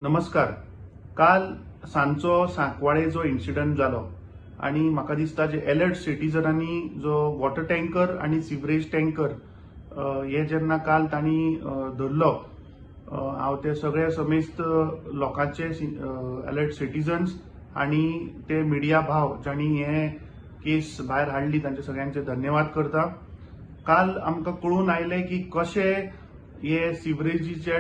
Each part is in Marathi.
नमस्कार. काल सांजचो सांकवाळे जो इन्सिडंट जालो आणि म्हाका दिसता जे अलर्ट सिटीजनांनी जो वॉटर टँकर आणि सिवरेज टँकर हे जेन्ना काल तांणी धरलो, हांव ते सगळे समेस्त लोकांचे अलर्ट सिटीजन्स आणि ते मिडिया भाव ज्यांनी हे केस भायर हाडली तांचे सगळ्यांचे धन्यवाद करता. काल आमकां कळून आयलें की कशे हे सिवरेजीचे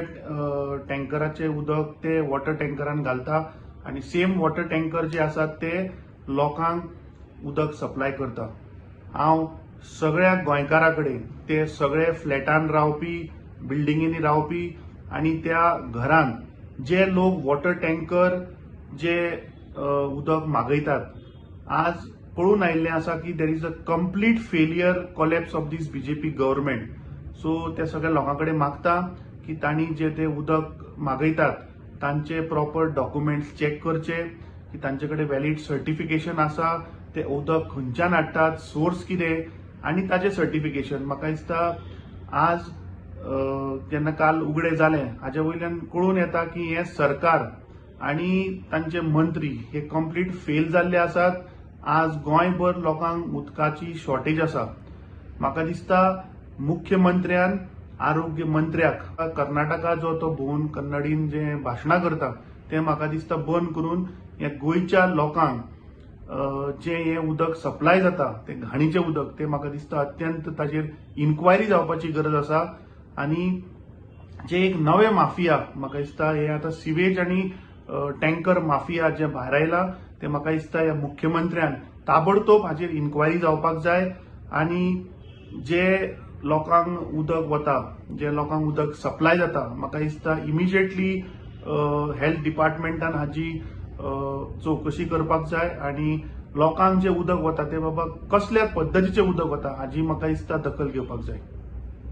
टँकराचे उदक ते वॉटर टँकरान घालता आणि सेम वॉटर टँकर जे आसात ते लोकांक उदक सप्लाय करता. हांव सगळ्या गोंयकारां कडेन, ते सगळे फ्लॅटान रावपी, बिल्डिंगेनी रावपी आणि त्या घरान जे लोक वॉटर टँकर जे उदक मागयतात, आज कळून आयिल्लें आसा की there is a complete failure collapse of this BJP government. So ते सगळ्या लोकांकडे मागता की तांणी जे ते उदक मागयतात तांचे प्रॉपर डॉक्युमेंट्स चेक करचे, की तांचे कडेन व्हॅलीड सर्टिफिकेशन आसा, ते उदक खंयच्यान हाडटात, सोर्स कितें आणि ताचे सर्टिफिकेशन. म्हाका दिसता आज जेन्ना काल उघडे जालें हाजे वयल्यान कळून येता की हे सरकार आणि तांचे मंत्री हे कंप्लीट फेल जाल्ले आसात. आज गोंयभर लोकांक उदकाची शॉर्टेज आसा. म्हाका दिसता मुख्यमंत्र्यान आरोग्य मंत्र्याक कर्नाटका जो तो भोवन कन्नडीन जे भाशणां करता ते म्हाका दिसता बंद करून हे गोंयच्या लोकांक जे हे उदक सप्लाय जाता ते घाणीचे उदक ते म्हाका दिसता अत्यंत ताजेर इन्क्वायरी जावपाची गरज आसा. आणि जे एक नवे माफिया म्हाका दिसता हे आता सिवेज आणि टँकर माफिया जे भायर आयला ते म्हाका दिसता ह्या मुख्यमंत्र्यान ताबडतोब हाजेर इन्क्वायरी जावपाक जाय आणि जे लोकांक उदक वता, जे लोकांक उदक सप्लाय जाता, म्हाका दिसता इमिजिएटली हेल्थ डिपार्टमेंटान हाजी चौकशी करपाक जाय आणि लोकांक जे उदक वता ते बाबा कसल्या पद्दतीचे उदक वता हाजी म्हाका दिसता दखल घेवपाक जाय.